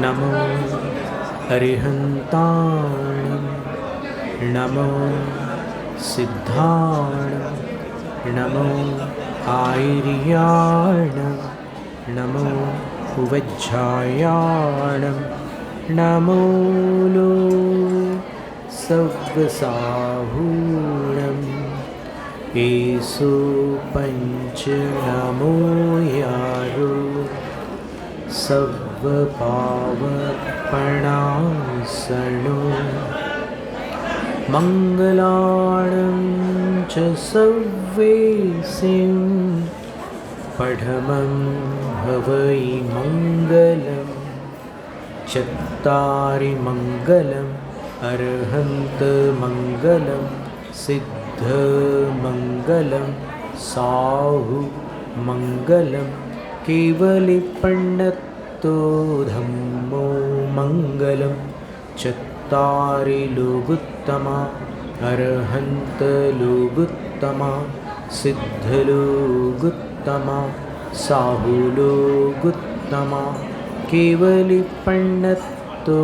नमो अरिहन्ताणं नमो सिद्धाणं नमो आयर्याणं नमो वज्रायाणं नमो लो सव्वसाहूणम् एसो पंच नमो यारो सव्वपावपणासनो मङ्गलाणं च सव्वेसिं पठमं हवै मङ्गलं चत्तारि मङ्गलम् अर्हन्तमङ्गलं सिद्धमङ्गलं साहुमङ्गलं केवलिपण्डतो धम्मो मङ्गलं चत्तारि लोगुत्तमा अर्हन्तलोगुत्तमा सिद्धलोगुत्तमा साहुलोगुत्तमा केवलिपण्डतो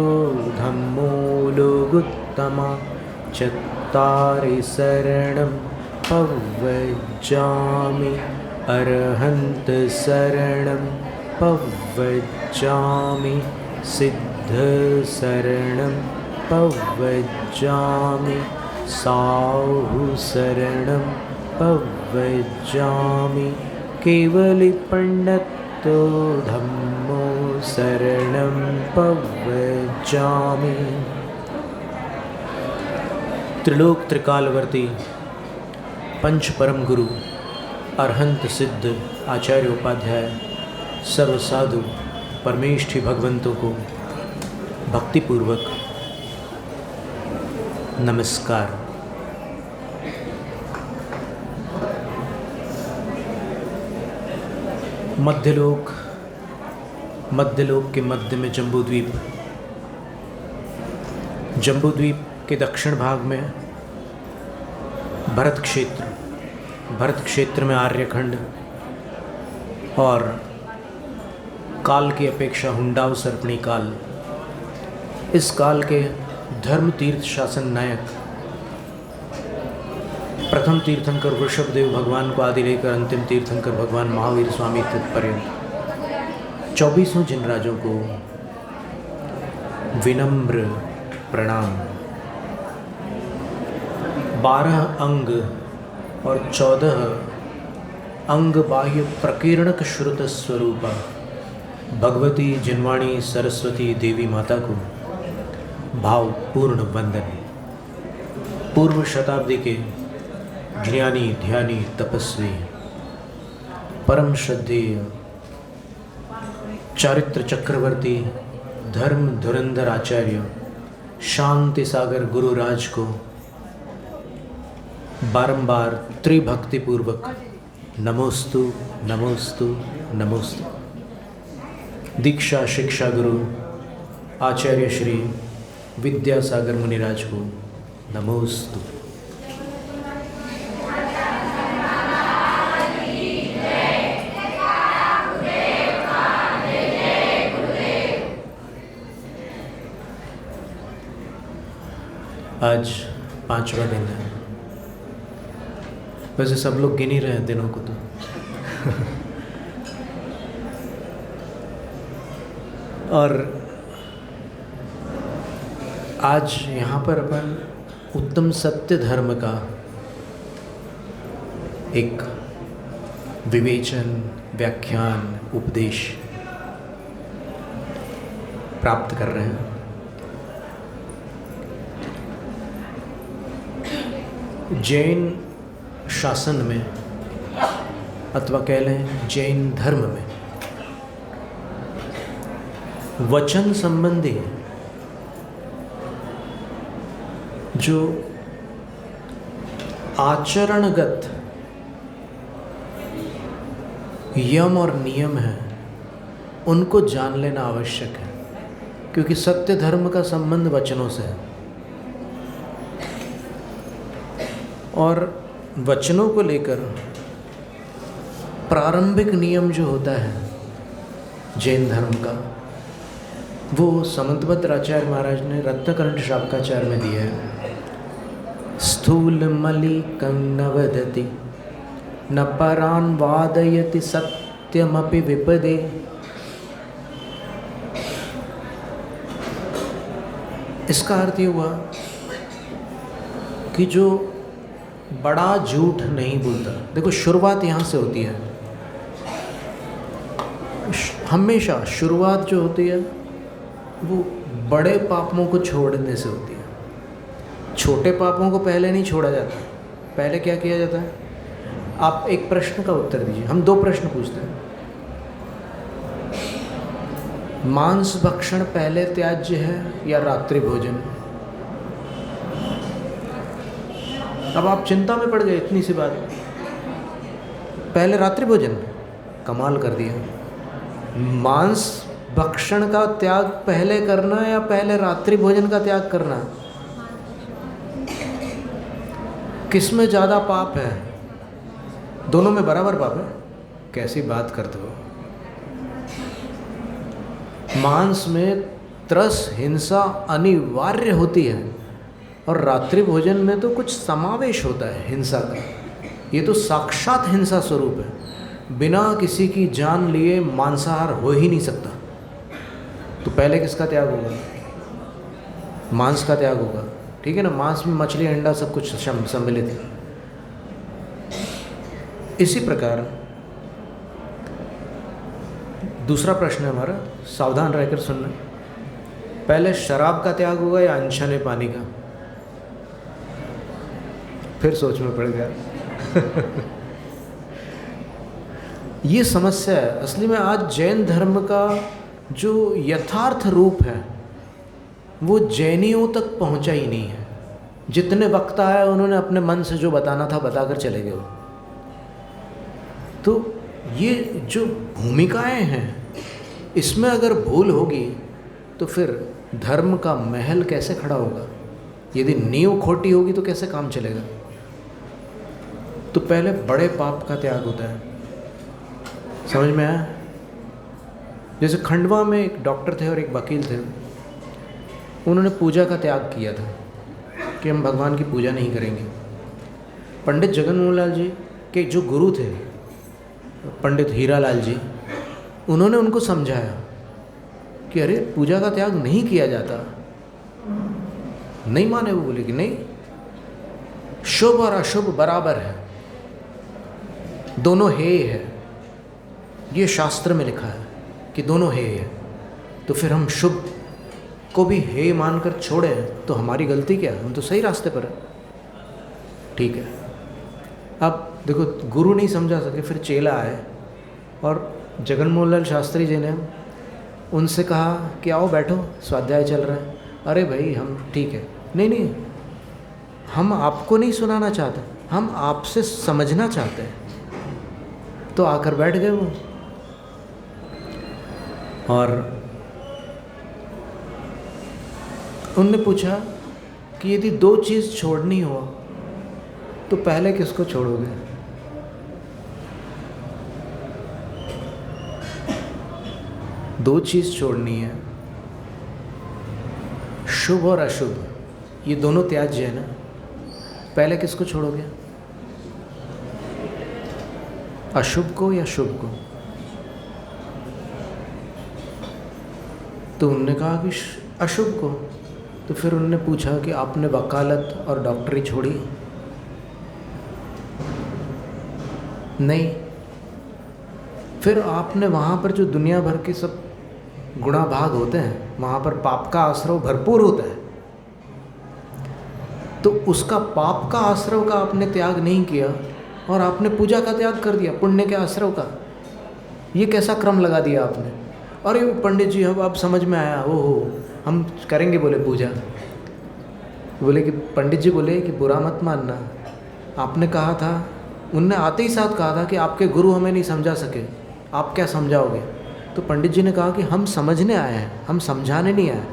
धम्मो लोगुत्तमा चत्तारि शरणं पव्वजामि अर्हन्त शरणं पव्वजामि सिद्धशरणं पव्वजामि साहुशरणं पव्वजामि केवलिपण्डतो धम्मो शरणं पव्वजामि। त्रिलोक त्रिकालवर्ती पंच परम गुरु अरहंत सिद्ध आचार्य उपाध्याय सर्व साधु परमेष्ठी भगवंतों को भक्तिपूर्वक नमस्कार। मध्यलोक के मध्य में जम्बूद्वीप, जम्बूद्वीप के दक्षिण भाग में भरत क्षेत्र में आर्यखंड और काल की अपेक्षा हुंडाव सर्पणी काल, इस काल के धर्म तीर्थ शासन नायक प्रथम तीर्थंकर वृषभदेव भगवान को आदि लेकर अंतिम तीर्थंकर भगवान महावीर स्वामी तत्पर्यंत 24 जिनराजों को विनम्र प्रणाम। 12 अंग और 14 अंग बाह्य प्रकीर्णक श्रुत स्वरूपा भगवती जिनवाणी सरस्वती देवी माता को भावपूर्ण वंदन। पूर्व शताब्दी के ज्ञानी ध्यानी तपस्वी परम श्रद्धेय चारित्र चक्रवर्ती धर्म धुरंधर आचार्य शांति सागर गुरुराज को बारंबार त्रिभक्ति पूर्वक नमोस्तु नमोस्तु नमोस्तु। दीक्षा शिक्षा गुरु आचार्य श्री विद्यासागर मुनिराज को नमोस्तु। आज 5वां दिन है। वैसे सब लोग गिन ही रहे हैं दिनों को तो और आज यहाँ पर अपन उत्तम सत्य धर्म का एक विवेचन, व्याख्यान, उपदेश प्राप्त कर रहे हैं। जैन शासन में अथवा कह लें जैन धर्म में वचन संबंधी जो आचरणगत यम और नियम है उनको जान लेना आवश्यक है, क्योंकि सत्य धर्म का संबंध वचनों से है और वचनों को लेकर प्रारंभिक नियम जो होता है जैन धर्म का, वो समंतभद्राचार्य महाराज ने रत्नकंठ शाब्काचार्य में दिया है। स्थूल मलिकं न वदति न परान् वादयति सत्यमपि विपदे। इसका अर्थ ये हुआ कि जो बड़ा झूठ नहीं बोलता, देखो शुरुआत यहाँ से होती है। हमेशा शुरुआत जो होती है वो बड़े पापों को छोड़ने से होती है। छोटे पापों को पहले नहीं छोड़ा जाता। पहले क्या किया जाता है? आप एक प्रश्न का उत्तर दीजिए। हम दो प्रश्न पूछते हैं। मांस भक्षण पहले त्याज्य है या रात्रि भोजन? अब आप चिंता में पड़ गए, इतनी सी बात। पहले रात्रि भोजन, कमाल कर दिया। मांस भक्षण का त्याग पहले करना या पहले रात्रि भोजन का त्याग करना? किस में ज़्यादा पाप है? दोनों में बराबर पाप है। कैसी बात करते हो? मांस में त्रस हिंसा अनिवार्य होती है और रात्रि भोजन में तो कुछ समावेश होता है हिंसा का। ये तो साक्षात हिंसा स्वरूप है। बिना किसी की जान लिए मांसाहार हो ही नहीं सकता। तो पहले किसका त्याग होगा? मांस का त्याग होगा, ठीक है ना। मांस में मछली अंडा सब कुछ सम्मिलित है। इसी प्रकार दूसरा प्रश्न है हमारा, सावधान रहकर सुनना। पहले शराब का त्याग होगा या अनछने पानी का? फिर सोच में पड़ गया। ये समस्या है असली में। आज जैन धर्म का जो यथार्थ रूप है वो जैनियों तक पहुंचा ही नहीं है। जितने वक्ता आए उन्होंने अपने मन से जो बताना था बताकर चले गए। तो ये जो भूमिकाएं हैं इसमें अगर भूल होगी तो फिर धर्म का महल कैसे खड़ा होगा? यदि नींव खोटी होगी तो कैसे काम चलेगा? तो पहले बड़े पाप का त्याग होता है। समझ में आया? जैसे खंडवा में एक डॉक्टर थे और एक वकील थे। उन्होंने पूजा का त्याग किया था कि हम भगवान की पूजा नहीं करेंगे। पंडित जगन मोहन लाल जी के जो गुरु थे, पंडित हीरालाल जी, उन्होंने उनको समझाया कि अरे पूजा का त्याग नहीं किया जाता। नहीं माने वो, बोले कि नहीं, शुभ और अशुभ बराबर है, दोनों हेय है। ये शास्त्र में लिखा है कि दोनों हेय है। तो फिर हम शुभ को भी हेय मानकर छोड़े तो हमारी गलती क्या है? हम तो सही रास्ते पर है। ठीक है। अब देखो, गुरु नहीं समझा सके, फिर चेला आए और जगन मोहन लाल शास्त्री जी ने उनसे कहा कि आओ बैठो, स्वाध्याय चल रहा है। अरे भाई हम ठीक है, नहीं नहीं, हम आपको नहीं सुनाना चाहते, हम आपसे समझना चाहते हैं। तो आकर बैठ गए वो। और उनने पूछा कि यदि दो चीज़ छोड़नी हो तो पहले किसको छोड़ोगे? दो चीज़ छोड़नी है, शुभ और अशुभ, ये दोनों त्याज्य है ना। पहले किसको छोड़ोगे? अशुभ को या शुभ को? तो उन्होंने कहा कि अशुभ को। तो फिर उन्होंने पूछा कि आपने वकालत और डॉक्टरी छोड़ी? नहीं। फिर आपने वहाँ पर जो दुनिया भर के सब गुणा भाग होते हैं, वहाँ पर पाप का आश्रव भरपूर होता है। तो उसका पाप का आश्रव का आपने त्याग नहीं किया और आपने पूजा का त्याग कर दिया, पुण्य के आश्रव का। ये कैसा क्रम लगा दिया आपने? अरे पंडित जी अब समझ में आया, ओहो हम करेंगे बोले पूजा। बोले कि पंडित जी बोले कि बुरा मत मानना, आपने कहा था, उनने आते ही साथ कहा था कि आपके गुरु हमें नहीं समझा सके, आप क्या समझाओगे? तो पंडित जी ने कहा कि हम समझने आए हैं, हम समझाने नहीं आए।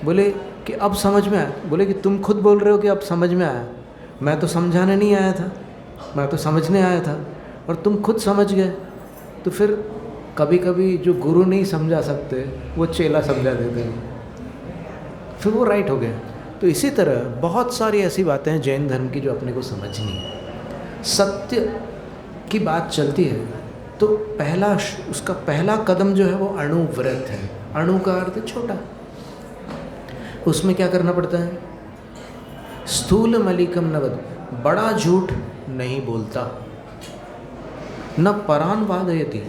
बोले कि अब समझ में आया? बोले कि तुम खुद बोल रहे हो कि अब समझ में आया, मैं तो समझाने नहीं आया था, मैं तो समझने आया था और तुम खुद समझ गए। तो फिर कभी कभी जो गुरु नहीं समझा सकते वो चेला समझा देते हैं, फिर वो राइट हो गया। तो इसी तरह बहुत सारी ऐसी बातें हैं जैन धर्म की जो अपने को समझनी है। सत्य की बात चलती है तो उसका पहला कदम जो है वो अणुव्रत है। अणु का अर्थ है छोटा। उसमें क्या करना पड़ता है? स्थूल मलिकम न वद, बड़ा झूठ नहीं बोलता, न परान वादयति,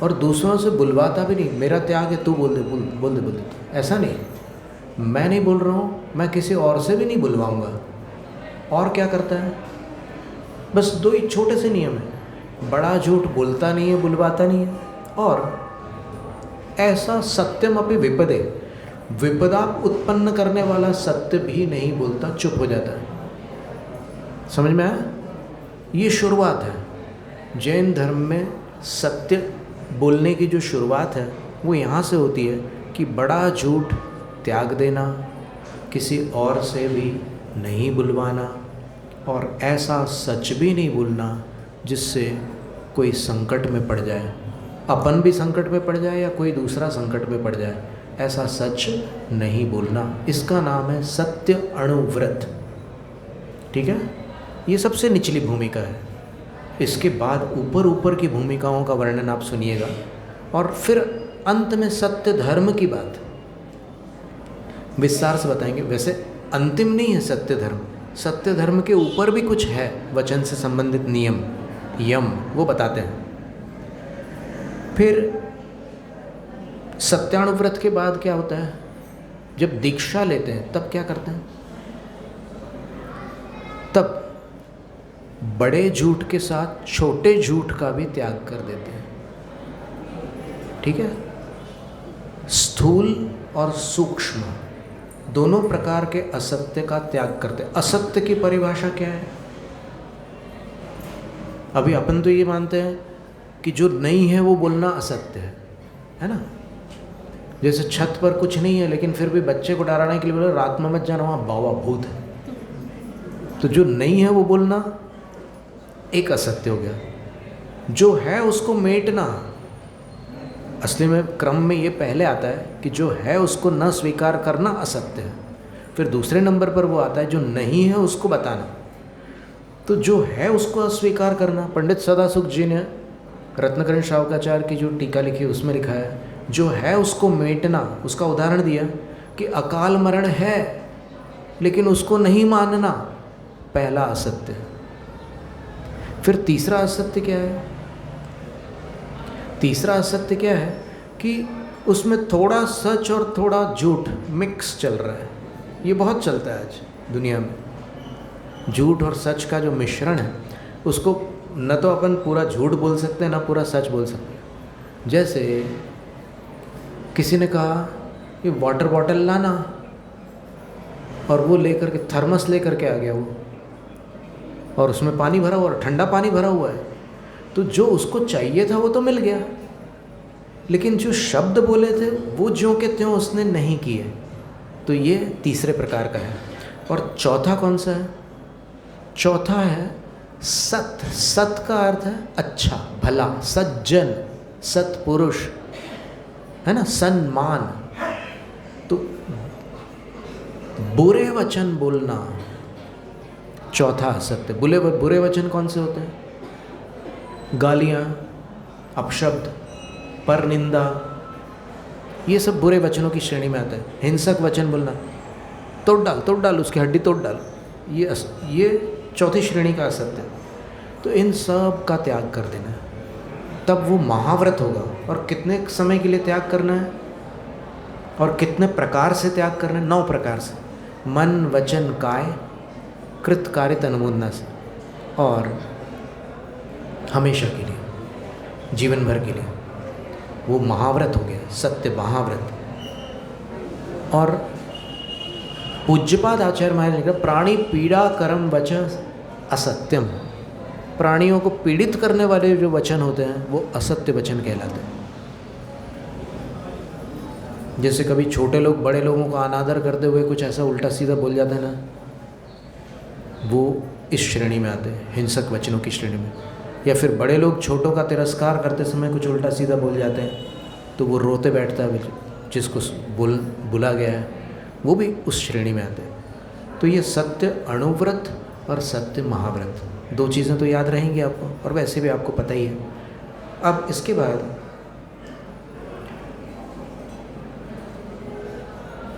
और दूसरों से बुलवाता भी नहीं। मेरा त्याग है, तू बोल दे, बोल दे, ऐसा नहीं। मैं नहीं बोल रहा हूँ, मैं किसी और से भी नहीं बुलवाऊंगा। और क्या करता है? बस 2 ही छोटे से नियम है, बड़ा झूठ बोलता नहीं है, बुलवाता नहीं है, और ऐसा सत्यम अपि विपदे, विपदा उत्पन्न करने वाला सत्य भी नहीं बोलता, चुप हो जाता है। समझ में आया? ये शुरुआत है जैन धर्म में। सत्य बोलने की जो शुरुआत है वो यहाँ से होती है कि बड़ा झूठ त्याग देना, किसी और से भी नहीं बुलवाना, और ऐसा सच भी नहीं बोलना जिससे कोई संकट में पड़ जाए, अपन भी संकट में पड़ जाए या कोई दूसरा संकट में पड़ जाए, ऐसा सच नहीं बोलना। इसका नाम है सत्य अणुव्रत। ठीक है, ये सबसे निचली भूमिका है। इसके बाद ऊपर की भूमिकाओं का वर्णन आप सुनिएगा, और फिर अंत में सत्य धर्म की बात विस्तार से बताएंगे। वैसे अंतिम नहीं है सत्य धर्म, सत्य धर्म के ऊपर भी कुछ है वचन से संबंधित नियम, यम, वो बताते हैं। फिर सत्यानुव्रत के बाद क्या होता है? जब दीक्षा लेते हैं तब क्या करते हैं? तब बड़े झूठ के साथ छोटे झूठ का भी त्याग कर देते हैं। ठीक है, स्थूल और सूक्ष्म दोनों प्रकार के असत्य का त्याग करते हैं। असत्य की परिभाषा क्या है? अभी अपन तो ये मानते हैं कि जो नहीं है वो बोलना असत्य है ना? जैसे छत पर कुछ नहीं है लेकिन फिर भी बच्चे को डराने के लिए बोले रात में मत जाना, वहाँ बाबा भूत है। तो जो नहीं है वो बोलना एक असत्य हो गया। जो है उसको मेटना, असली में क्रम में ये पहले आता है कि जो है उसको न स्वीकार करना असत्य है। फिर दूसरे नंबर पर वो आता है जो नहीं है उसको बताना। तो जो है उसको अस्वीकार करना। पंडित सदासुख जी ने रत्नकरण श्रावकाचार्य की जो टीका लिखी उसमें लिखा है, जो है उसको मेटना। उसका उदाहरण दिया कि अकाल मरण है लेकिन उसको नहीं मानना, पहला असत्य। फिर तीसरा असत्य क्या है? तीसरा असत्य क्या है कि उसमें थोड़ा सच और थोड़ा झूठ मिक्स चल रहा है। ये बहुत चलता है आज दुनिया में। झूठ और सच का जो मिश्रण है उसको न तो अपन पूरा झूठ बोल सकते हैं ना पूरा सच बोल सकते हैं। जैसे किसी ने कहा ये वाटर बॉटल लाना, और वो लेकर के थर्मस लेकर के आ गया वो, और उसमें पानी भरा हुआ, ठंडा पानी भरा हुआ है। तो जो उसको चाहिए था वो तो मिल गया, लेकिन जो शब्द बोले थे वो ज्यों के त्यों उसने नहीं किए। तो ये तीसरे प्रकार का है। और चौथा कौन सा है? चौथा है सत। सत का अर्थ है अच्छा, भला, सज्जन, सत्पुरुष, है ना, सम्मान। तो बुरे वचन बोलना चौथा असत्य। बुरे वचन कौन से होते हैं? गालियाँ, अपशब्द, परनिंदा, ये सब बुरे वचनों की श्रेणी में आता है। हिंसक वचन बोलना, तोड़ डाल उसकी हड्डी तोड़ डाल, ये चौथी श्रेणी का असत्य। तो इन सब का त्याग कर देना है, तब वो महाव्रत होगा। और कितने समय के लिए त्याग करना है और कितने प्रकार से त्याग करना है? 9 प्रकार से। मन, वचन, काय, कृत, कारित, अनुमोदना से, और हमेशा के लिए, जीवन भर के लिए। वो महाव्रत हो गया, सत्य महाव्रत। और पूज्यपाद आचार्य महाराज ने कहा प्राणी पीड़ा करम वचन असत्यम। प्राणियों को पीड़ित करने वाले जो वचन होते हैं वो असत्य वचन कहलाते हैं। जैसे कभी छोटे लोग बड़े लोगों का अनादर करते हुए कुछ ऐसा उल्टा सीधा बोल जाते हैं ना, वो इस श्रेणी में आते हैं, हिंसक वचनों की श्रेणी में। या फिर बड़े लोग छोटों का तिरस्कार करते समय कुछ उल्टा सीधा बोल जाते हैं तो वो रोते बैठता है, जिसको बुला गया है वो भी उस श्रेणी में आते हैं। तो ये सत्य अणुव्रत और सत्य महाव्रत, दो चीज़ें तो याद रहेंगी आपको, और वैसे भी आपको पता ही है। अब इसके बाद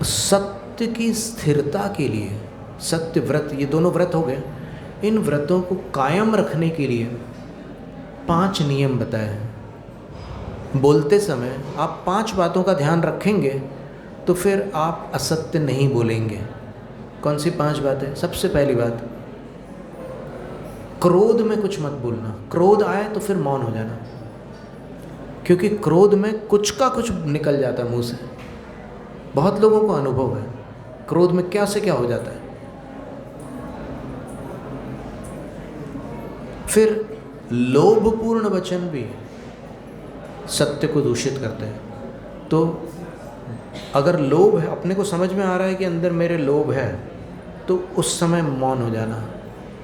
सत्य की स्थिरता के लिए सत्य व्रत, ये दोनों व्रत हो गए। इन व्रतों को कायम रखने के लिए 5 नियम बताए हैं। बोलते समय आप 5 बातों का ध्यान रखेंगे तो फिर आप असत्य नहीं बोलेंगे। कौन सी 5 बातें? सबसे पहली बात, क्रोध में कुछ मत बोलना। क्रोध आए तो फिर मौन हो जाना, क्योंकि क्रोध में कुछ का कुछ निकल जाता है मुंह से। बहुत लोगों को अनुभव है, क्रोध में क्या से क्या हो जाता है। फिर लोभपूर्ण वचन भी सत्य को दूषित करते हैं। तो अगर लोभ है, अपने को समझ में आ रहा है कि अंदर मेरे लोभ है, तो उस समय मौन हो जाना।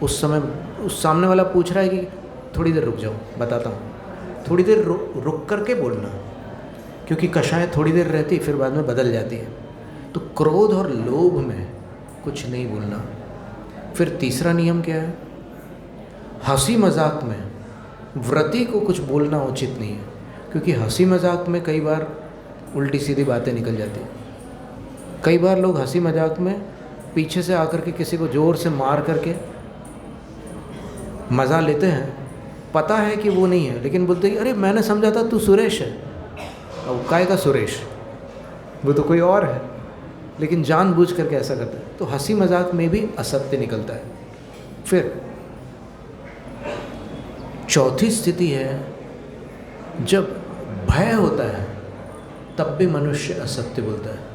उस समय उस सामने वाला पूछ रहा है कि थोड़ी देर रुक जाओ, बताता हूँ, थोड़ी देर रुक करके बोलना, क्योंकि कषाय थोड़ी देर रहती फिर बाद में बदल जाती है। तो क्रोध और लोभ में कुछ नहीं बोलना। फिर तीसरा नियम क्या है? हंसी मजाक में व्रती को कुछ बोलना उचित नहीं है, क्योंकि हंसी मजाक में कई बार उल्टी सीधी बातें निकल जाती हैं। कई बार लोग हंसी मजाक में पीछे से आकर के किसी को ज़ोर से मार करके मज़ा लेते हैं, पता है कि वो नहीं है, लेकिन बोलते हैं अरे मैंने समझा था तू सुरेश है। अब काय का सुरेश, वो तो कोई और है, लेकिन जानबूझ करके ऐसा करते हैं। तो हंसी मजाक में भी असत्य निकलता है। फिर चौथी स्थिति है, जब भय होता है तब भी मनुष्य असत्य बोलता है।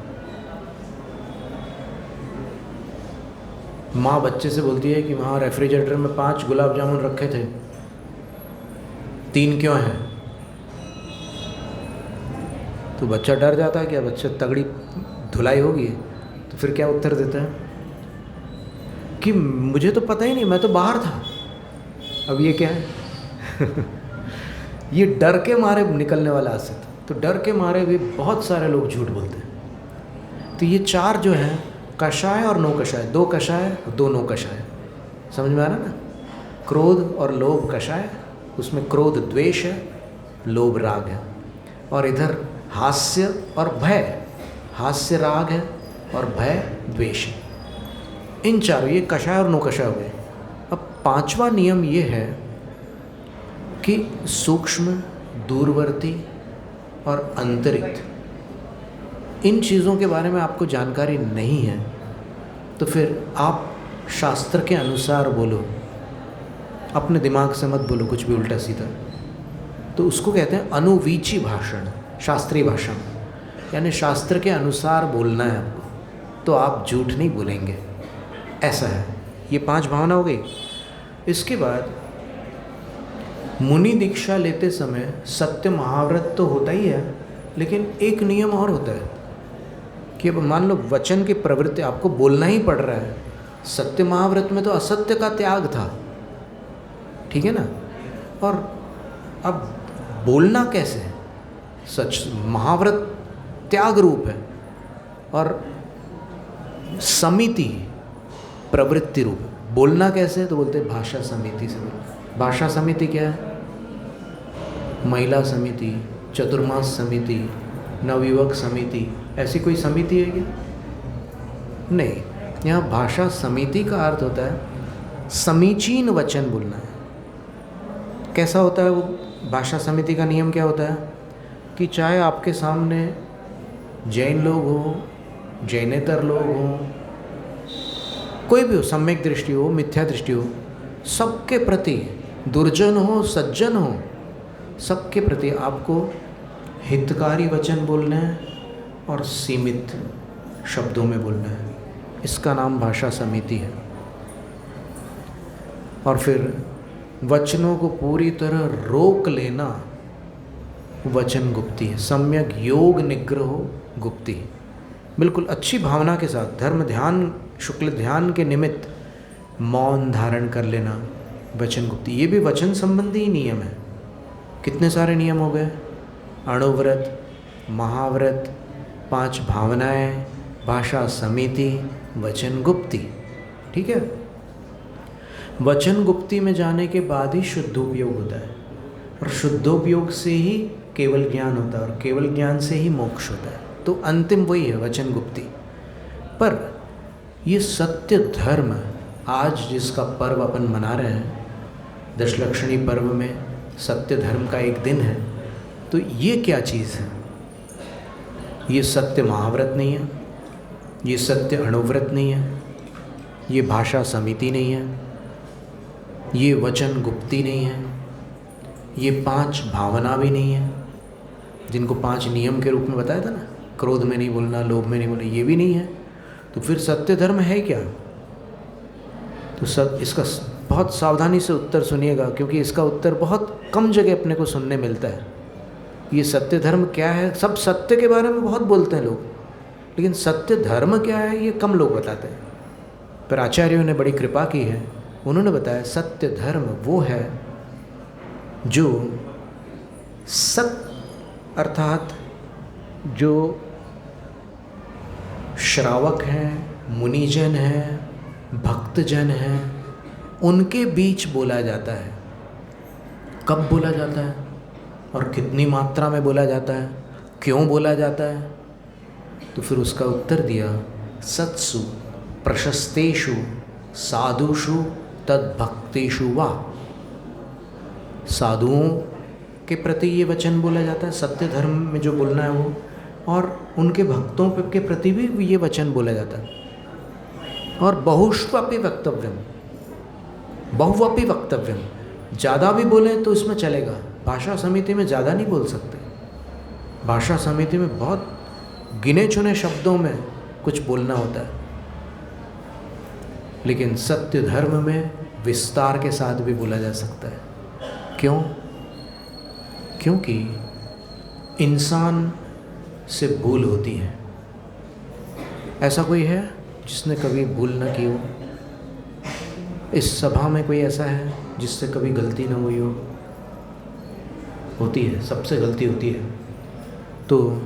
माँ बच्चे से बोलती है कि वहाँ रेफ्रिजरेटर में 5 गुलाब जामुन रखे थे, 3 क्यों हैं? तो बच्चा डर जाता है, क्या बच्चा तगड़ी धुलाई होगी, तो फिर क्या उत्तर देता है कि मुझे तो पता ही नहीं, मैं तो बाहर था। अब ये क्या है? ये डर के मारे निकलने वाला असत्य। तो डर के मारे भी बहुत सारे लोग झूठ बोलते हैं। तो ये 4 जो हैं, कषाय और नो कषाय, 2 कषाय और 2 नो कषाय, समझ में आ रहा ना? क्रोध और लोभ कषाय, उसमें क्रोध द्वेष है, लोभ राग है, और इधर हास्य और भय, हास्य राग है और भय द्वेष है। इन चारों, ये कषाय और नो कषाय हो गए। अब 5वां नियम ये है कि सूक्ष्म, दूरवर्ती और अंतरिक्ष, इन चीज़ों के बारे में आपको जानकारी नहीं है तो फिर आप शास्त्र के अनुसार बोलो, अपने दिमाग से मत बोलो कुछ भी उल्टा सीधा। तो उसको कहते हैं अनुवीची भाषण, शास्त्रीय भाषण, यानी शास्त्र के अनुसार बोलना है आपको, तो आप झूठ नहीं बोलेंगे। ऐसा है। ये 5 भावना हो गई। इसके बाद मुनि दीक्षा लेते समय सत्य महाव्रत तो होता ही है, लेकिन एक नियम और होता है कि अब मान लो वचन की प्रवृत्ति आपको बोलना ही पड़ रहा है। सत्य महाव्रत में तो असत्य का त्याग था, ठीक है ना? और अब बोलना कैसे है? सच, महाव्रत त्याग रूप है और समिति प्रवृत्ति रूप है। बोलना कैसे है? तो बोलते हैं भाषा समिति से बोलना। भाषा समिति क्या है? महिला समिति, चतुर्मास समिति, नवयुवक समिति, ऐसी कोई समिति है क्या? नहीं। यहाँ भाषा समिति का अर्थ होता है समीचीन वचन बोलना है। कैसा होता है वो भाषा समिति का नियम? क्या होता है कि चाहे आपके सामने जैन लोग हो, जैनेतर लोग हो, कोई भी हो, सम्यक दृष्टि हो, मिथ्या दृष्टि हो, सबके प्रति, दुर्जन हो सज्जन हो, सबके प्रति आपको हितकारी वचन बोलना है और सीमित शब्दों में बोलना है। इसका नाम भाषा समिति है। और फिर वचनों को पूरी तरह रोक लेना वचन गुप्ती है। सम्यक योग निग्रहो गुप्ती, बिल्कुल अच्छी भावना के साथ धर्म ध्यान, शुक्ल ध्यान के निमित्त मौन धारण कर लेना, वचन गुप्ती, ये भी वचन संबंधी ही नियम है। कितने सारे नियम हो गए? अणुव्रत, महाव्रत, 5 भावनाएं, भाषा समिति, वचन गुप्ती। ठीक है। वचन गुप्ती में जाने के बाद ही शुद्धोपयोग होता है, और शुद्धोपयोग से ही केवल ज्ञान होता है, और केवल ज्ञान से ही मोक्ष होता है। तो अंतिम वही है वचन गुप्ती। पर ये सत्य धर्म आज जिसका पर्व अपन मना रहे हैं, दशलक्षणी पर्व में सत्य धर्म का एक दिन है, तो ये क्या चीज़ है? ये सत्य महाव्रत नहीं है, ये सत्य अणुव्रत नहीं है, ये भाषा समिति नहीं है, ये वचन गुप्ती नहीं है, ये 5 भावना भी नहीं है, जिनको 5 नियम के रूप में बताया था ना, क्रोध में नहीं बोलना, लोभ में नहीं बोलना, ये भी नहीं है। तो फिर सत्य धर्म है क्या? तो सब इसका बहुत सावधानी से उत्तर सुनिएगा, क्योंकि इसका उत्तर बहुत कम जगह अपने को सुनने मिलता है। ये सत्य धर्म क्या है? सब सत्य के बारे में बहुत बोलते हैं लोग, लेकिन सत्य धर्म क्या है ये कम लोग बताते हैं। पर आचार्यों ने बड़ी कृपा की है, उन्होंने बताया सत्य धर्म वो है जो अर्थात जो श्रावक हैं, मुनिजन हैं, भक्तजन हैं, उनके बीच बोला जाता है। कब बोला जाता है और कितनी मात्रा में बोला जाता है, क्यों बोला जाता है? तो फिर उसका उत्तर दिया, सत्सु प्रशस्तेषु साधुषु तद्भक्तेषु वा। साधुओं के प्रति ये वचन बोला जाता है, सत्य धर्म में जो बोलना है वो, और उनके भक्तों के प्रति भी ये वचन बोला जाता है। और बहुष्वपि वक्तव्यम, बहुवपि वक्तव्यम, ज़्यादा भी बोलें तो इसमें चलेगा। भाषा समिति में ज़्यादा नहीं बोल सकते, भाषा समिति में बहुत गिने चुने शब्दों में कुछ बोलना होता है, लेकिन सत्य धर्म में विस्तार के साथ भी बोला जा सकता है। क्यों? क्योंकि इंसान से भूल होती है। ऐसा कोई है जिसने कभी भूल न की हो? इस सभा में कोई ऐसा है जिससे कभी गलती न हुई हो? होती है, सबसे गलती होती है। तो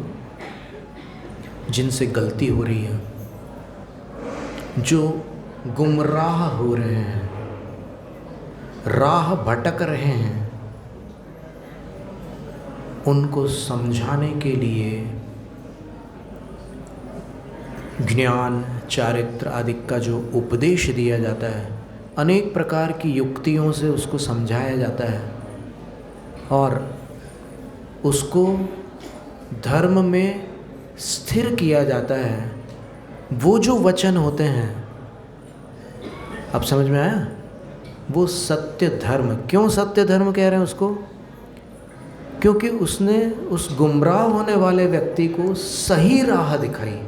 जिनसे गलती हो रही है, जो गुमराह हो रहे हैं, राह भटक रहे हैं, उनको समझाने के लिए ज्ञान, चारित्र आदि का जो उपदेश दिया जाता है, अनेक प्रकार की युक्तियों से उसको समझाया जाता है और उसको धर्म में स्थिर किया जाता है। वो जो वचन होते हैं, अब समझ में आया? वो सत्य धर्म। क्यों सत्य धर्म कह रहे हैं उसको? क्योंकि उसने उस गुमराह होने वाले व्यक्ति को सही राह दिखाई।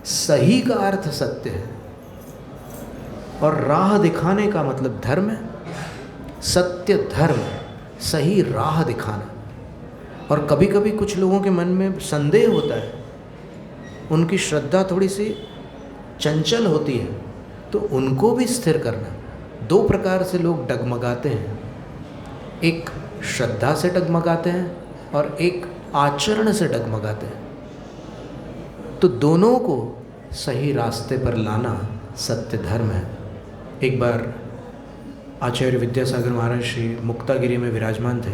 सही का अर्थ सत्य है, और राह दिखाने का मतलब धर्म है। सत्य धर्म, सही राह दिखाना। और कभी कभी कुछ लोगों के मन में संदेह होता है, उनकी श्रद्धा थोड़ी सी चंचल होती है, तो उनको भी स्थिर करना। 2 प्रकार से लोग डगमगाते हैं, एक श्रद्धा से डगमगाते हैं और एक आचरण से डगमगाते हैं। तो दोनों को सही रास्ते पर लाना सत्य धर्म है। एक बार आचार्य विद्यासागर महाराज श्री मुक्तागिरी में विराजमान थे,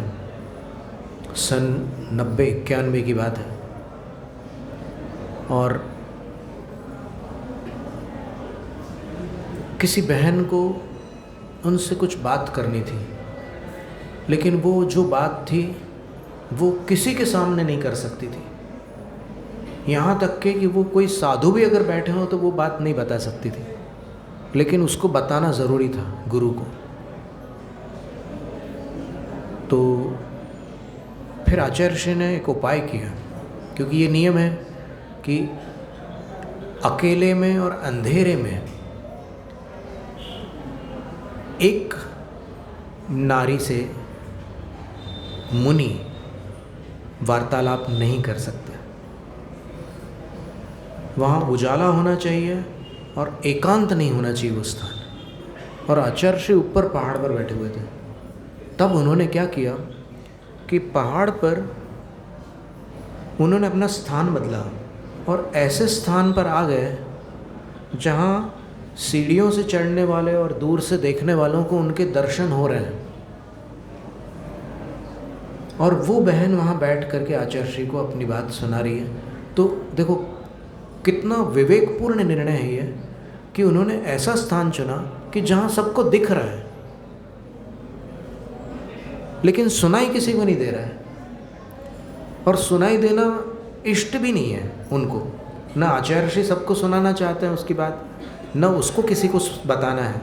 सन 90-91 की बात है, और किसी बहन को उनसे कुछ बात करनी थी, लेकिन वो जो बात थी वो किसी के सामने नहीं कर सकती थी। यहाँ तक के कि वो कोई साधु भी अगर बैठे हो तो वो बात नहीं बता सकती थी, लेकिन उसको बताना ज़रूरी था गुरु को। तो फिर आचार्य श्री ने एक उपाय किया, क्योंकि ये नियम है कि अकेले में और अंधेरे में एक नारी से मुनि वार्तालाप नहीं कर सकते। वहाँ उजाला होना चाहिए और एकांत नहीं होना चाहिए वो स्थान। और आचार्य श्री ऊपर पहाड़ पर बैठे हुए थे, तब उन्होंने क्या किया कि पहाड़ पर उन्होंने अपना स्थान बदला और ऐसे स्थान पर आ गए जहाँ सीढ़ियों से चढ़ने वाले और दूर से देखने वालों को उनके दर्शन हो रहे हैं। और वो बहन वहाँ बैठ करके आचार्य श्री को अपनी बात सुना रही है। तो देखो कितना विवेकपूर्ण निर्णय है ये कि उन्होंने ऐसा स्थान चुना कि जहाँ सबको दिख रहा है, लेकिन सुनाई किसी को नहीं दे रहा है। और सुनाई देना इष्ट भी नहीं है उनको, न आचार्य श्री सबको सुनाना चाहते हैं उसकी बात, न उसको किसी को बताना है।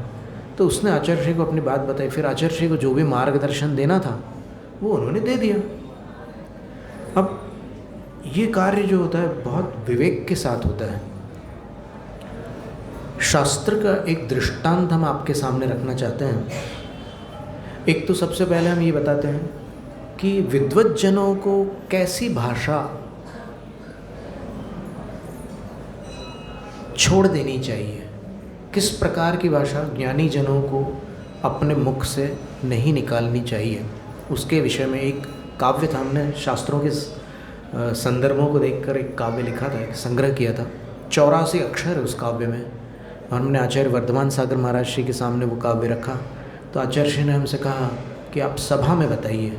तो उसने आचार्य श्री को अपनी बात बताई। फिर आचार्य श्री को जो भी मार्गदर्शन देना था वो उन्होंने दे दिया। अब ये कार्य जो होता है बहुत विवेक के साथ होता है। शास्त्र का एक दृष्टांत हम आपके सामने रखना चाहते हैं। एक तो सबसे पहले हम ये बताते हैं कि विद्वत जनों को कैसी भाषा छोड़ देनी चाहिए, किस प्रकार की भाषा ज्ञानी जनों को अपने मुख से नहीं निकालनी चाहिए, उसके विषय में एक काव्य था। हमने शास्त्रों के संदर्भों को देखकर एक काव्य लिखा था, एक संग्रह किया था। 84 अक्षर है उस काव्य में। और हमने आचार्य वर्धमान सागर महाराज श्री के सामने वो काव्य रखा। तो आचार्य श्री ने हमसे कहा कि आप सभा में बताइए,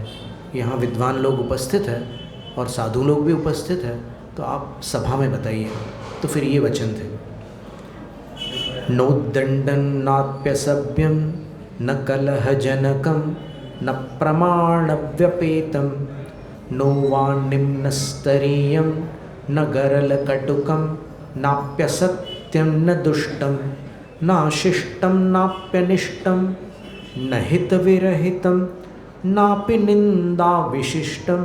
यहाँ विद्वान लोग उपस्थित हैं और साधु लोग भी उपस्थित हैं, तो आप सभा में बताइए। तो फिर ये वचन थे, नोद्दंडन नाप्यसभ्यम न कलहजनकम न प्रमाणव्यपेतम नो वा निम्नस्तरीयं न गरलकटुकं नाप्यसत्यं न दुष्टं नाशिष्टं नाप्यनिष्टं न हितविरहितं नापि निन्दाविशिष्टं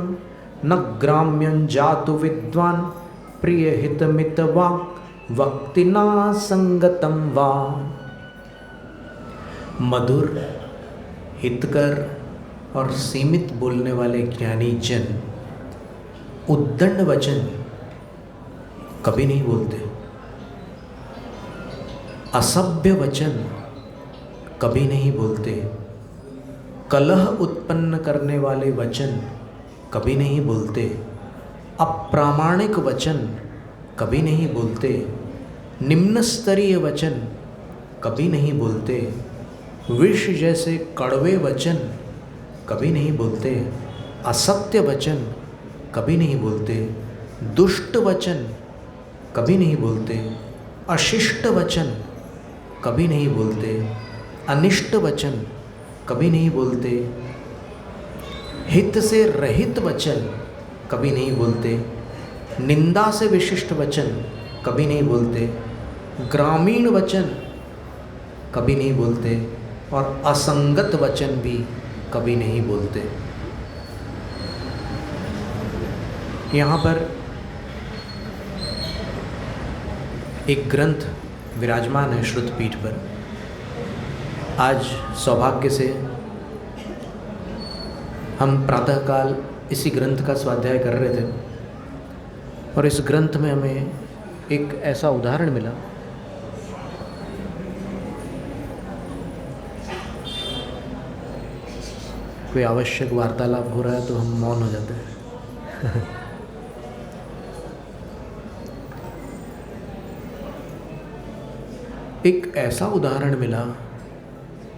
न ग्राम्यं जातु विद्वान् प्रियहितमितवाक् वक्तिना संगतं वा। मधुर, हितकर और सीमित बोलने वाले ज्ञानी जन उद्दंड वचन कभी नहीं बोलते, असभ्य वचन कभी नहीं बोलते, कलह उत्पन्न करने वाले वचन कभी नहीं बोलते, अप्रामाणिक वचन कभी नहीं बोलते, निम्न स्तरीय वचन कभी नहीं बोलते, विष जैसे कड़वे वचन कभी नहीं बोलते, असत्य वचन कभी नहीं बोलते, दुष्ट वचन कभी नहीं बोलते, अशिष्ट वचन कभी नहीं बोलते, अनिष्ट वचन कभी नहीं बोलते, हित से रहित वचन कभी नहीं बोलते, निंदा से विशिष्ट वचन कभी नहीं बोलते, ग्रामीण वचन कभी नहीं बोलते और असंगत वचन भी कभी नहीं बोलते। यहाँ पर एक ग्रंथ विराजमान है श्रुतपीठ पर। आज सौभाग्य से हम प्रातःकाल इसी ग्रंथ का स्वाध्याय कर रहे थे और इस ग्रंथ में हमें एक ऐसा उदाहरण मिला, कोई आवश्यक वार्तालाप हो रहा है तो हम मौन हो जाते हैं। एक ऐसा उदाहरण मिला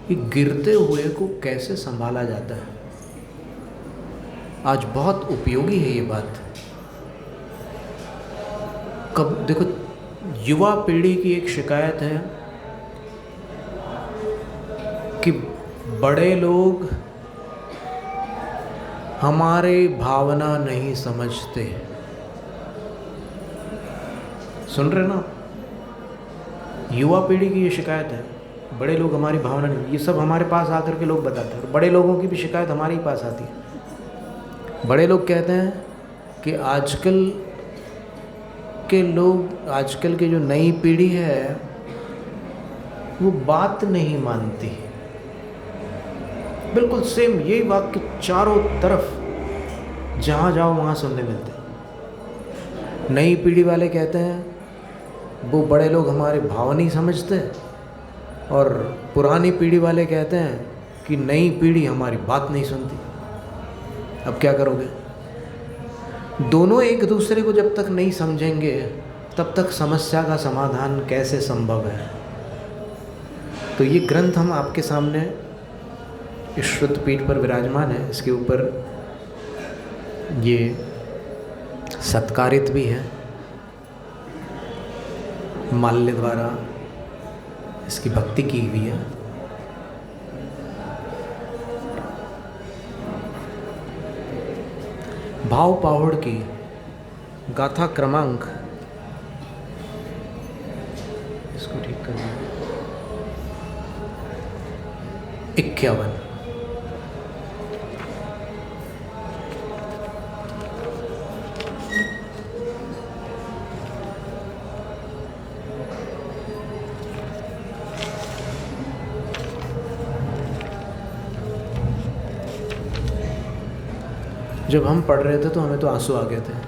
कि गिरते हुए को कैसे संभाला जाता है। आज बहुत उपयोगी है ये बात। कब देखो, युवा पीढ़ी की एक शिकायत है कि बड़े लोग हमारे भावना नहीं समझते। सुन रहे ना, युवा पीढ़ी की ये शिकायत है, बड़े लोग हमारी भावना नहीं। ये सब हमारे पास आकर के लोग बताते हैं और बड़े लोगों की भी शिकायत हमारे ही पास आती है। बड़े लोग कहते हैं कि आजकल के लोग, आजकल की जो नई पीढ़ी है वो बात नहीं मानती। बिल्कुल सेम यही वाक्य चारों तरफ जहाँ जाओ वहाँ सुनने मिलते हैं। नई पीढ़ी वाले कहते हैं वो बड़े लोग हमारे भाव नहीं समझते और पुरानी पीढ़ी वाले कहते हैं कि नई पीढ़ी हमारी बात नहीं सुनती। अब क्या करोगे? दोनों एक दूसरे को जब तक नहीं समझेंगे तब तक समस्या का समाधान कैसे संभव है? तो ये ग्रंथ हम आपके सामने इस श्रुत पीठ पर विराजमान है, इसके ऊपर ये सत्कारित भी है, माल्य द्वारा इसकी भक्ति की हुई है। भाव पाहुड़ की गाथा क्रमांक, इसको ठीक कर दिया, 51। जब हम पढ़ रहे थे तो हमें तो आंसू आ गए थे।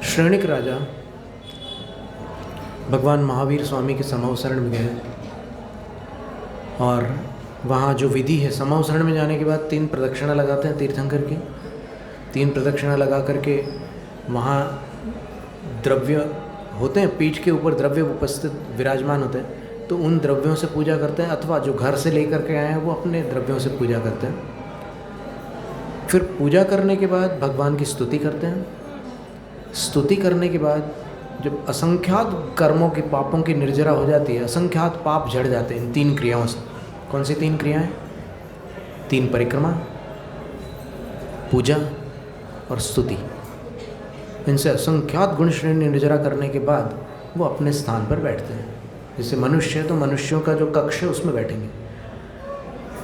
श्रेणिक राजा भगवान महावीर स्वामी के समूह शरण में गए और वहाँ जो विधि है, समूह शरण में जाने के बाद 3 प्रदक्षिणा लगाते हैं तीर्थंकर की। 3 प्रदक्षिणा लगा करके वहाँ द्रव्य होते हैं, पीठ के ऊपर द्रव्य उपस्थित विराजमान होते हैं, तो उन द्रव्यों से पूजा करते हैं, अथवा जो घर से लेकर के आए हैं वो अपने द्रव्यों से पूजा करते हैं। फिर पूजा करने के बाद भगवान की स्तुति करते हैं। स्तुति करने के बाद जब असंख्यात कर्मों के पापों की निर्जरा हो जाती है, असंख्यात पाप झड़ जाते हैं इन 3 क्रियाओं से। कौन सी 3 क्रियाएं? 3 परिक्रमा, पूजा और स्तुति। इनसे असंख्यात गुण श्रेणी निर्जरा करने के बाद वो अपने स्थान पर बैठते हैं। जैसे मनुष्य है तो मनुष्यों का जो कक्ष है उसमें बैठेंगे।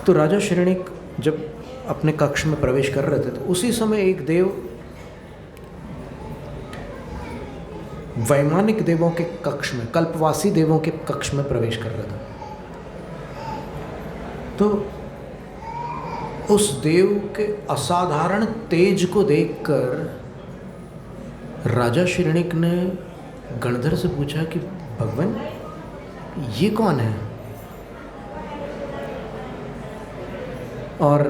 तो राजा श्रेणिक जब अपने कक्ष में प्रवेश कर रहे थे तो उसी समय एक देव वैमानिक देवों के कक्ष में, कल्पवासी देवों के कक्ष में प्रवेश कर रहा था। तो उस देव के असाधारण तेज को देखकर राजा श्रेणिक ने गणधर से पूछा कि भगवान ये कौन है? और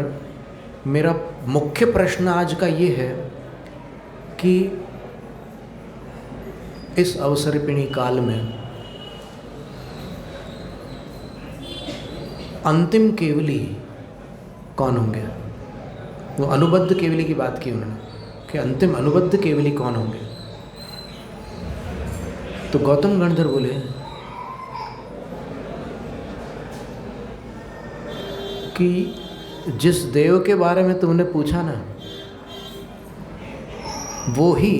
मेरा मुख्य प्रश्न आज का ये है कि इस अवसर्पिणी काल में अंतिम केवली कौन होंगे? वो अनुबद्ध केवली की बात की उन्होंने कि अंतिम अनुबद्ध केवली कौन होंगे। तो गौतम गणधर बोले कि जिस देव के बारे में तुमने पूछा ना, वो ही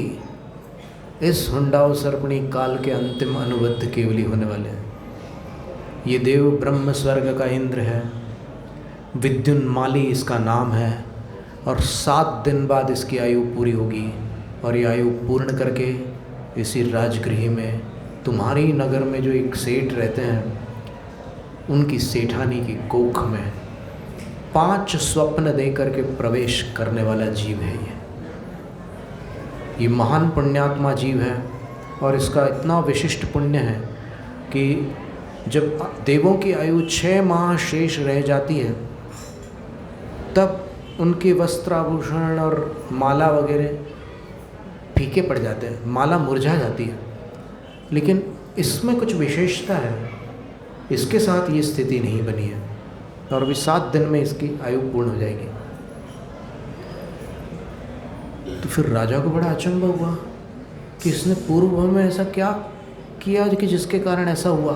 इस हुंडावसर्पिणी काल के अंतिम अनुबद्ध केवली होने वाले हैं। ये देव ब्रह्म स्वर्ग का इंद्र है, विद्युन्माली इसका नाम है, और 7 दिन बाद इसकी आयु पूरी होगी, और ये आयु पूर्ण करके इसी राजगृह में तुम्हारी नगर में जो एक सेठ रहते हैं उनकी सेठानी की कोख में 5 स्वप्न दे करके प्रवेश करने वाला जीव है। ये महान पुण्यात्मा जीव है और इसका इतना विशिष्ट पुण्य है कि जब देवों की आयु 6 माह शेष रह जाती है तब उनके वस्त्र आभूषण और माला वगैरह फीके पड़ जाते हैं, माला मुरझा जाती है। लेकिन इसमें कुछ विशेषता है, इसके साथ ये स्थिति नहीं बनी है और अभी 7 दिन में इसकी आयु पूर्ण हो जाएगी। तो फिर राजा को बड़ा अचंभा हुआ कि इसने पूर्व में ऐसा क्या किया कि जिसके कारण ऐसा हुआ।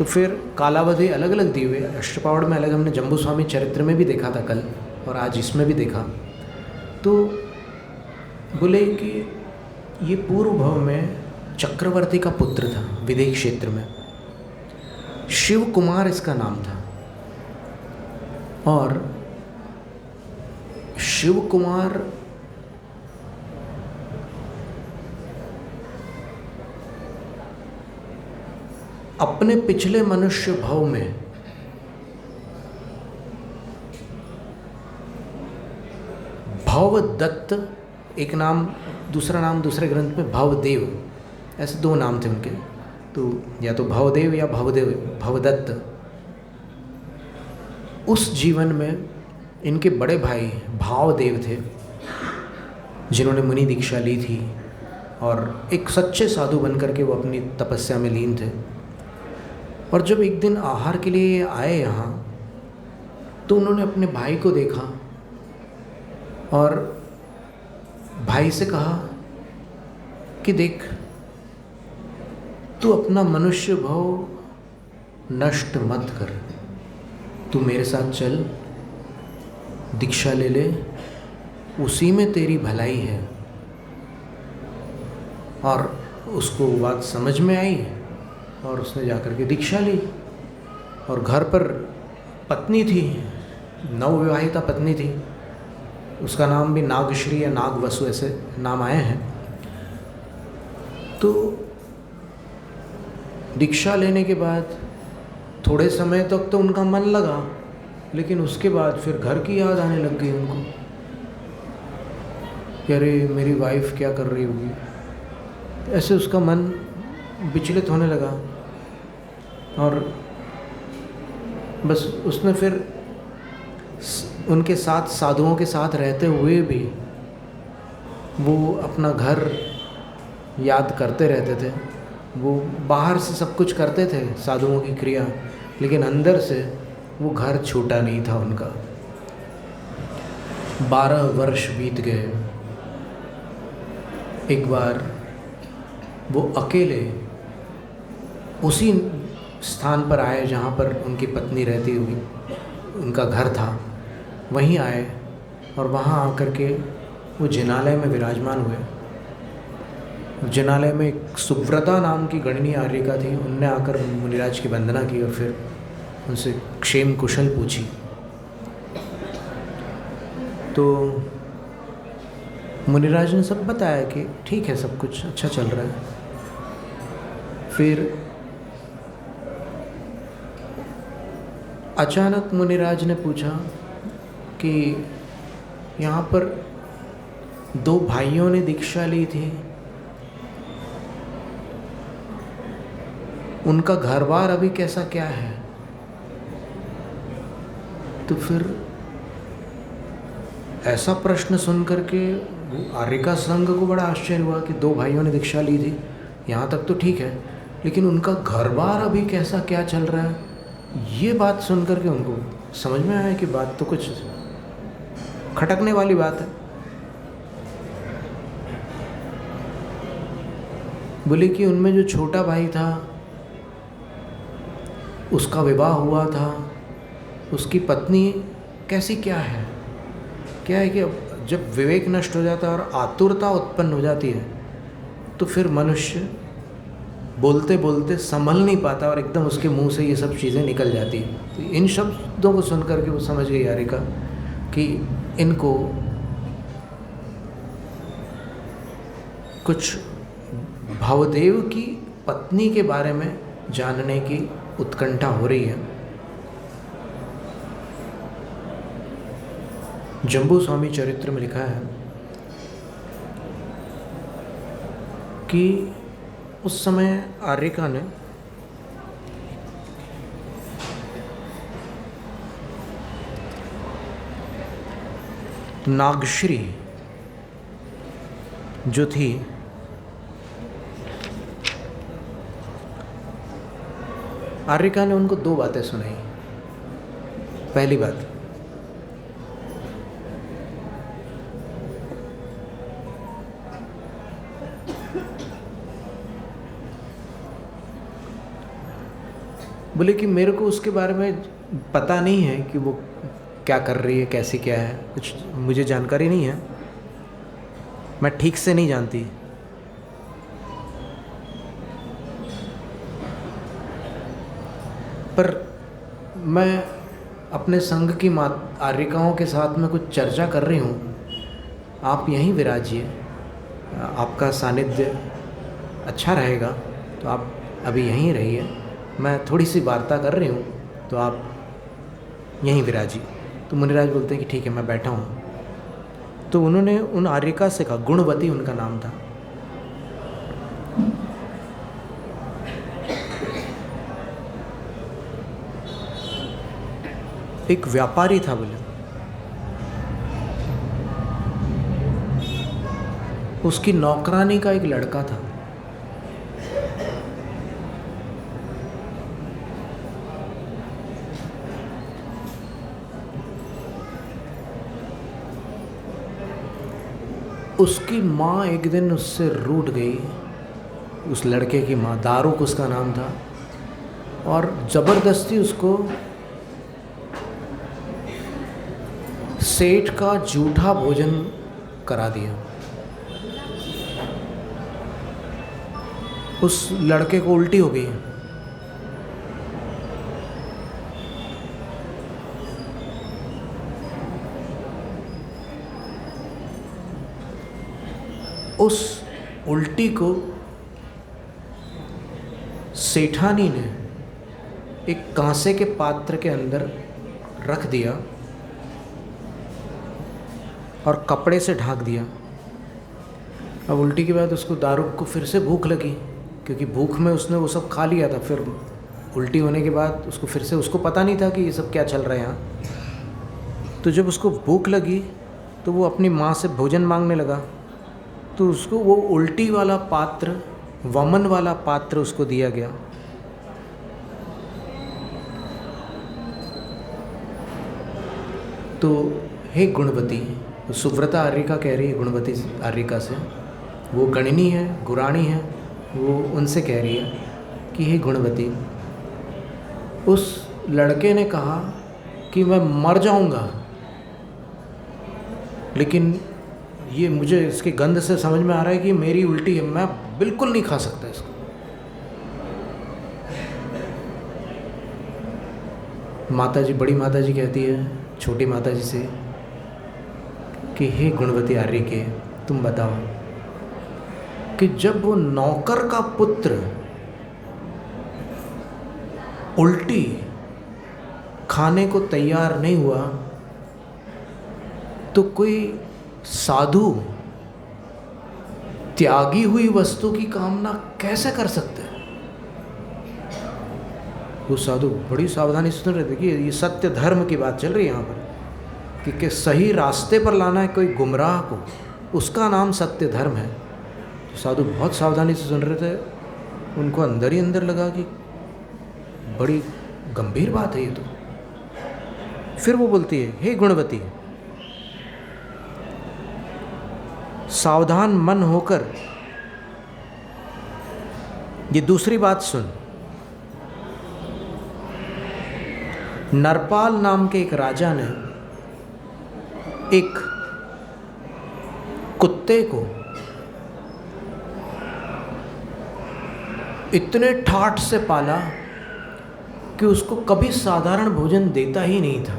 तो फिर कालावधि अलग अलग दिए हुए, अष्टपावड़ में अलग, हमने जम्बू स्वामी चरित्र में भी देखा था कल और आज इसमें भी देखा। तो बोले कि ये पूर्व भव में चक्रवर्ती का पुत्र था, विदेह क्षेत्र में, शिव कुमार इसका नाम था। और शिव कुमार अपने पिछले मनुष्य भव में भवदत्त एक नाम, दूसरा नाम दूसरे ग्रंथ में भवदेव, ऐसे दो नाम थे उनके। तो या तो भवदेव या भवदत्त। उस जीवन में इनके बड़े भाई भावदेव थे, जिन्होंने मुनि दीक्षा ली थी और एक सच्चे साधु बनकर के वो अपनी तपस्या में लीन थे। और जब एक दिन आहार के लिए आए यहाँ, तो उन्होंने अपने भाई को देखा और भाई से कहा कि देख, तू अपना मनुष्य भाव नष्ट मत कर, तू मेरे साथ चल, दीक्षा ले ले, उसी में तेरी भलाई है। और उसको बात समझ में आई और उसने जाकर के दीक्षा ली। और घर पर पत्नी थी, नवविवाहिता पत्नी थी, उसका नाम भी नागश्री या नागवसु ऐसे नाम आए हैं। तो दीक्षा लेने के बाद थोड़े समय तक तो उनका मन लगा, लेकिन उसके बाद फिर घर की याद आने लग गई उनको कि अरे मेरी वाइफ क्या कर रही होगी। ऐसे उसका मन विचलित होने लगा और बस उसने फिर उनके साथ, साधुओं के साथ रहते हुए भी वो अपना घर याद करते रहते थे। वो बाहर से सब कुछ करते थे साधुओं की क्रिया, लेकिन अंदर से वो घर छूटा नहीं था उनका। 12 वर्ष बीत गए। एक बार वो अकेले उसी स्थान पर आए जहाँ पर उनकी पत्नी रहती हुई, उनका घर था, वहीं आए और वहाँ आकर के वो जिनालय में विराजमान हुए। जिनालय में एक सुव्रता नाम की गणनीय आर्यिका थी, उनने आकर मुनिराज की वंदना की और फिर उनसे क्षेम कुशल पूछी। तो मुनिराज ने सब बताया कि ठीक है, सब कुछ अच्छा चल रहा है। फिर अचानक मुनिराज ने पूछा कि यहाँ पर 2 भाइयों ने दीक्षा ली थी, उनका घर बार अभी कैसा क्या है। तो फिर ऐसा प्रश्न सुन करके आर्यिका संघ को बड़ा आश्चर्य हुआ कि 2 भाइयों ने दीक्षा ली थी, यहाँ तक तो ठीक है, लेकिन उनका घर बार अभी कैसा क्या चल रहा है। ये बात सुन करके उनको समझ में आया कि बात तो कुछ खटकने वाली बात है। बोले कि उनमें जो छोटा भाई था उसका विवाह हुआ था, उसकी पत्नी कैसी क्या है कि जब विवेक नष्ट हो जाता है और आतुरता उत्पन्न हो जाती है तो फिर मनुष्य बोलते बोलते संभल नहीं पाता और एकदम उसके मुंह से ये सब चीज़ें निकल जाती हैं। तो इन शब्दों को सुन करके वो समझ गई आर्यिका कि इनको कुछ भावदेव की पत्नी के बारे में जानने की उत्कंठा हो रही है। जम्बू स्वामी चरित्र में लिखा है कि उस समय आर्यिका ने नागश्री जो थी आर्यिका ने उनको 2 बातें सुनाई। पहली बात, बोले कि मेरे को उसके बारे में पता नहीं है कि वो क्या कर रही है, कैसी क्या है, कुछ मुझे जानकारी नहीं है, मैं ठीक से नहीं जानती। पर मैं अपने संघ की आर्यिकाओं के साथ में कुछ चर्चा कर रही हूँ, आप यहीं विराजिए, आपका सानिध्य अच्छा रहेगा, तो आप अभी यहीं रहिए, मैं थोड़ी सी वार्ता कर रही हूँ, तो आप यहीं विराजिए। तो मुनिराज बोलते हैं कि ठीक है, मैं बैठा हूँ। तो उन्होंने उन आर्यिका से कहा, गुणवती उनका नाम था, एक व्यापारी था, बोले उसकी नौकरानी का एक लड़का था, उसकी माँ एक दिन उससे रूठ गई, उस लड़के की माँ, दारुक उसका नाम था, और ज़बरदस्ती उसको सेठ का जूठा भोजन करा दिया। उस लड़के को उल्टी हो गई। उस उल्टी को सेठानी ने एक कांसे के पात्र के अंदर रख दिया और कपड़े से ढक दिया। अब उल्टी के बाद उसको दारुक को फिर से भूख लगी, क्योंकि भूख में उसने वो सब खा लिया था। फिर उल्टी होने के बाद उसको फिर से, उसको पता नहीं था कि ये सब क्या चल रहा है यहाँ। तो जब उसको भूख लगी तो वो अपनी माँ से भोजन मांगने लगा, तो उसको वो उल्टी वाला पात्र, वमन वाला पात्र उसको दिया गया। तो हे गुणवती, सुव्रता आर्यिका कह रही है गुणवती आर्यिका से, वो गणनी है, गुराणी है, वो उनसे कह रही है कि हे गुणवती, उस लड़के ने कहा कि मैं मर जाऊंगा, लेकिन ये मुझे इसकी गंध से समझ में आ रहा है कि मेरी उल्टी है, मैं बिल्कुल नहीं खा सकता इसको। माता जी, बड़ी माता जी कहती है छोटी माता जी से कि हे गुणवती आर्यिके, तुम बताओ कि जब वो नौकर का पुत्र उल्टी खाने को तैयार नहीं हुआ, तो कोई साधु त्यागी हुई वस्तु की कामना कैसे कर सकते हैं? वो साधु बड़ी सावधानी से सुन रहे थे कि ये सत्य धर्म की बात चल रही है यहाँ पर, कि सही रास्ते पर लाना है कोई गुमराह को, उसका नाम सत्य धर्म है। तो साधु बहुत सावधानी से सुन रहे थे, उनको अंदर ही अंदर लगा कि बड़ी गंभीर बात है ये तो। फिर वो बोलती है, हे गुणवती, सावधान मन होकर ये दूसरी बात सुन। नरपाल नाम के एक राजा ने एक कुत्ते को इतने ठाठ से पाला कि उसको कभी साधारण भोजन देता ही नहीं था।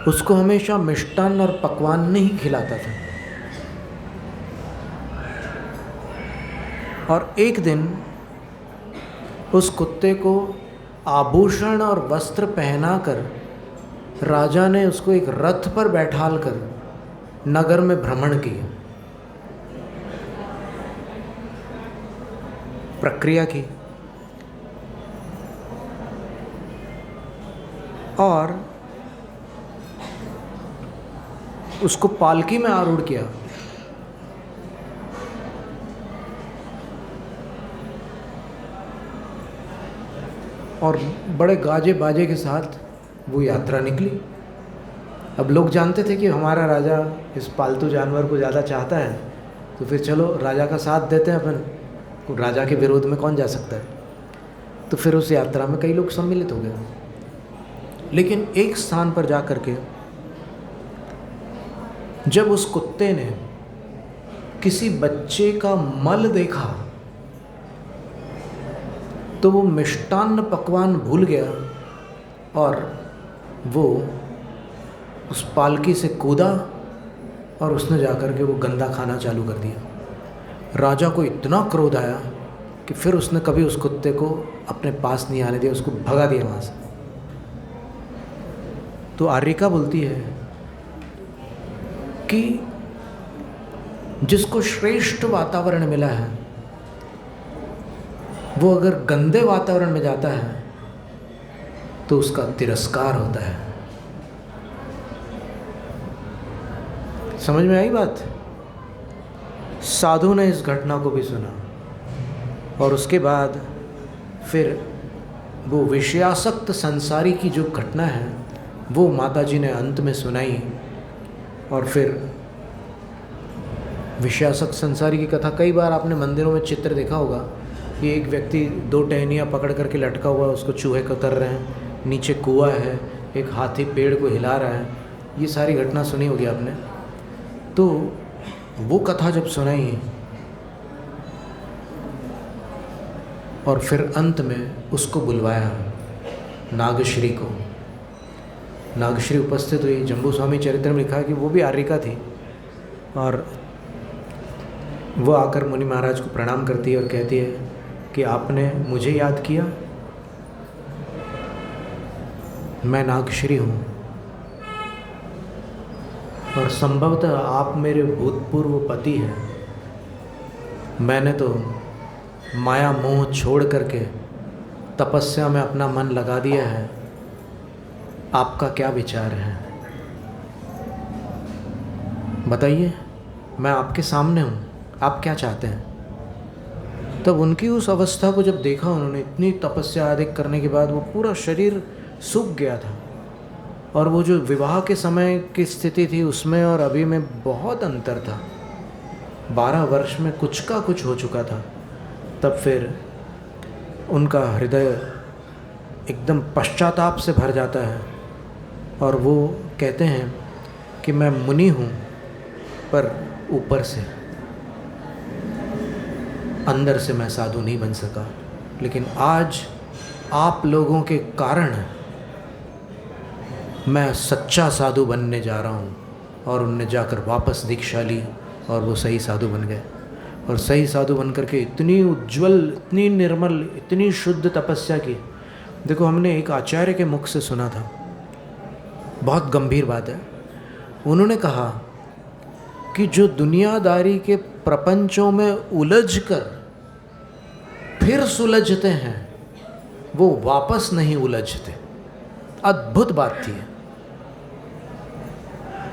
उसको हमेशा मिष्टान्न और पकवान नहीं खिलाता था। और एक दिन उस कुत्ते को आभूषण और वस्त्र पहनाकर राजा ने उसको एक रथ पर बैठाल कर नगर में भ्रमण किया, प्रक्रिया की, और उसको पालकी में आरूढ़ किया। और बड़े गाजे बाजे के साथ वो यात्रा निकली। अब लोग जानते थे कि हमारा राजा इस पालतू जानवर को ज़्यादा चाहता है, तो फिर चलो राजा का साथ देते हैं अपन, राजा के विरोध में कौन जा सकता है। तो फिर उस यात्रा में कई लोग सम्मिलित हो गए। लेकिन एक स्थान पर जा कर के जब उस कुत्ते ने किसी बच्चे का मल देखा तो वो मिष्टान्न पकवान भूल गया और वो उस पालकी से कूदा और उसने जाकर के वो गंदा खाना चालू कर दिया। राजा को इतना क्रोध आया कि फिर उसने कभी उस कुत्ते को अपने पास नहीं आने दिया, उसको भगा दिया वहाँ से। तो आर्यिका बोलती है कि जिसको श्रेष्ठ वातावरण मिला है वो अगर गंदे वातावरण में जाता है तो उसका तिरस्कार होता है। समझ में आई बात? साधु ने इस घटना को भी सुना और उसके बाद फिर वो विषयासक्त संसारी की जो घटना है वो माताजी ने अंत में सुनाई। और फिर विषयासक्त संसारी की कथा कई बार आपने मंदिरों में चित्र देखा होगा कि एक व्यक्ति 2 टहनियाँ पकड़ करके लटका हुआ है, उसको चूहे कतर रहे हैं, नीचे कुआं है, एक हाथी पेड़ को हिला रहा है। ये सारी घटना सुनी होगी आपने। तो वो कथा जब सुनाई और फिर अंत में उसको बुलवाया, नागश्री को। नागश्री उपस्थित हुई। जम्बू स्वामी चरित्र में लिखा है कि वो भी आर्यिका थी और वो आकर मुनि महाराज को प्रणाम करती है और कहती है कि आपने मुझे याद किया, मैं नागश्री हूँ और संभवतः आप मेरे भूतपूर्व पति हैं। मैंने तो माया मोह छोड़ करके तपस्या में अपना मन लगा दिया है, आपका क्या विचार है? बताइए, मैं आपके सामने हूँ, आप क्या चाहते हैं? तब उनकी उस अवस्था को जब देखा उन्होंने, इतनी तपस्या अधिक करने के बाद वो पूरा शरीर सूख गया था और वो जो विवाह के समय की स्थिति थी उसमें और अभी में बहुत अंतर था। 12 वर्ष में कुछ का कुछ हो चुका था। तब फिर उनका हृदय एकदम पश्चाताप से भर जाता है और वो कहते हैं कि मैं मुनि हूँ पर ऊपर से, अंदर से मैं साधु नहीं बन सका, लेकिन आज आप लोगों के कारण मैं सच्चा साधु बनने जा रहा हूँ। और उनने जाकर वापस दीक्षा ली और वो सही साधु बन गए। और सही साधु बन करके इतनी उज्जवल, इतनी निर्मल, इतनी शुद्ध तपस्या की। देखो, हमने एक आचार्य के मुख से सुना था, बहुत गंभीर बात है। उन्होंने कहा कि जो दुनियादारी के प्रपंचों में उलझकर फिर सुलझते हैं वो वापस नहीं उलझते। अद्भुत बात थी,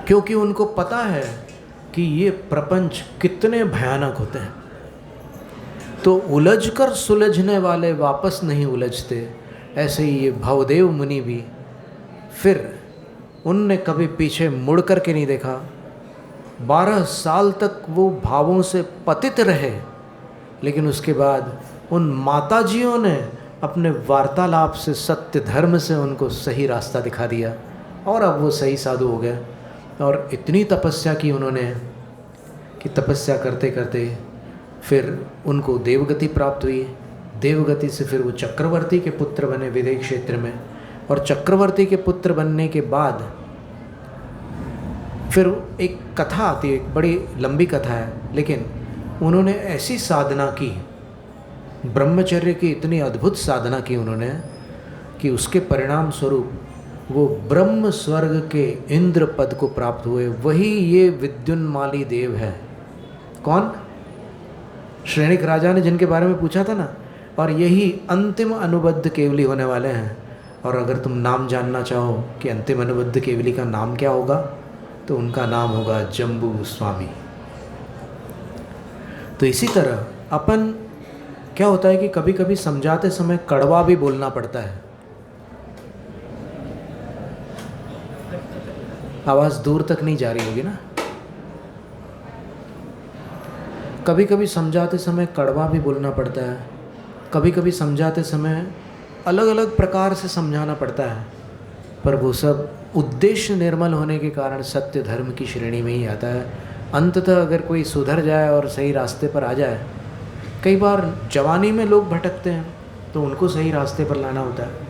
क्योंकि उनको पता है कि ये प्रपंच कितने भयानक होते हैं। तो उलझकर सुलझने वाले वापस नहीं उलझते। ऐसे ही ये भवदेव मुनि भी, फिर उनने कभी पीछे मुड़ कर के नहीं देखा। 12 साल तक वो भावों से पतित रहे, लेकिन उसके बाद उन माताजियों ने अपने वार्तालाप से, सत्य धर्म से उनको सही रास्ता दिखा दिया और अब वो सही साधु हो गए। और इतनी तपस्या की उन्होंने कि तपस्या करते करते फिर उनको देवगति प्राप्त हुई। देवगति से फिर वो चक्रवर्ती के पुत्र बने विदेह क्षेत्र में। और चक्रवर्ती के पुत्र बनने के बाद फिर एक कथा आती है, एक बड़ी लंबी कथा है, लेकिन उन्होंने ऐसी साधना की, ब्रह्मचर्य की इतनी अद्भुत साधना की उन्होंने कि उसके परिणाम स्वरूप वो ब्रह्म स्वर्ग के इंद्र पद को प्राप्त हुए। वही ये विद्युन्माली देव है। कौन? श्रेणिक राजा ने जिनके बारे में पूछा था ना। और यही अंतिम अनुबद्ध केवली होने वाले हैं। और अगर तुम नाम जानना चाहो कि अंतिम अनुबद्ध केवली का नाम क्या होगा, तो उनका नाम होगा जम्बू स्वामी। तो इसी तरह अपन, क्या होता है कि कभी कभी समझाते समय कड़वा भी बोलना पड़ता है। आवाज़ दूर तक नहीं जा रही होगी ना। कभी कभी समझाते समय कड़वा भी बोलना पड़ता है। कभी कभी समझाते समय अलग अलग प्रकार से समझाना पड़ता है, पर वो सब उद्देश्य निर्मल होने के कारण सत्य धर्म की श्रेणी में ही आता है। अंततः अगर कोई सुधर जाए और सही रास्ते पर आ जाए, कई बार जवानी में लोग भटकते हैं तो उनको सही रास्ते पर लाना होता है।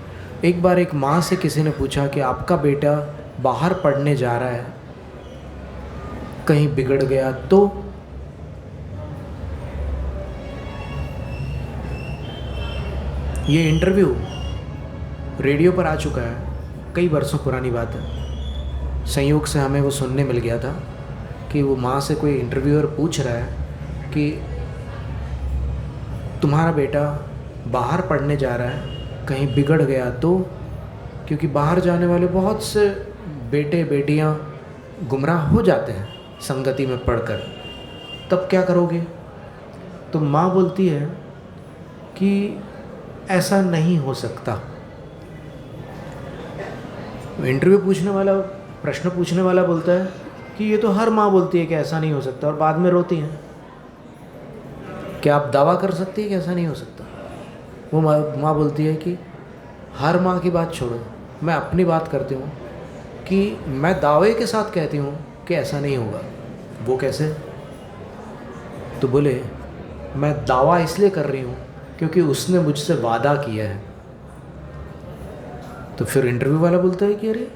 एक बार एक माँ से किसी ने पूछा कि आपका बेटा बाहर पढ़ने जा रहा है, कहीं बिगड़ गया तो? ये इंटरव्यू रेडियो पर आ चुका है, कई वर्षों पुरानी बात है। संयोग से हमें वो सुनने मिल गया था कि वो माँ से कोई इंटरव्यूअर पूछ रहा है कि तुम्हारा बेटा बाहर पढ़ने जा रहा है, कहीं बिगड़ गया तो? क्योंकि बाहर जाने वाले बहुत से बेटे बेटियां गुमराह हो जाते हैं संगति में पढ़कर, तब क्या करोगे? तो माँ बोलती है कि ऐसा नहीं हो सकता। इंटरव्यू पूछने वाला, प्रश्न पूछने वाला बोलता है कि ये तो हर माँ बोलती है कि ऐसा नहीं हो सकता, और बाद में रोती हैं। क्या आप दावा कर सकती है कि ऐसा नहीं हो सकता? वो माँ बोलती है कि हर माँ की बात छोड़ो, मैं अपनी बात करती हूँ कि मैं दावे के साथ कहती हूँ कि ऐसा नहीं होगा। वो कैसे? तो बोले मैं दावा इसलिए कर रही हूँ क्योंकि उसने मुझसे वादा किया है। तो फिर इंटरव्यू वाला बोलता है कि अरे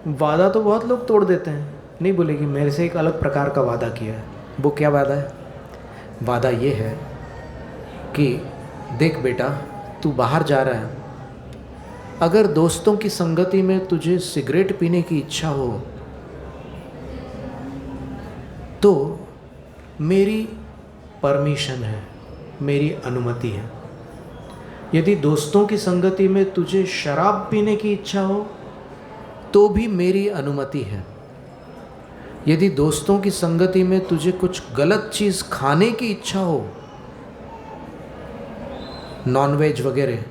वादा तो बहुत लोग तोड़ देते हैं। नहीं, बोले कि मेरे से एक अलग प्रकार का वादा किया है। वो क्या वादा है? वादा ये है कि देख बेटा, तू बाहर जा रहा है, अगर दोस्तों की संगति में तुझे सिगरेट पीने की इच्छा हो तो मेरी परमिशन है, मेरी अनुमति है। यदि दोस्तों की संगति में तुझे शराब पीने की इच्छा हो तो भी मेरी अनुमति है। यदि दोस्तों की संगति में तुझे कुछ गलत चीज़ खाने की इच्छा हो, नॉनवेज वगैरह,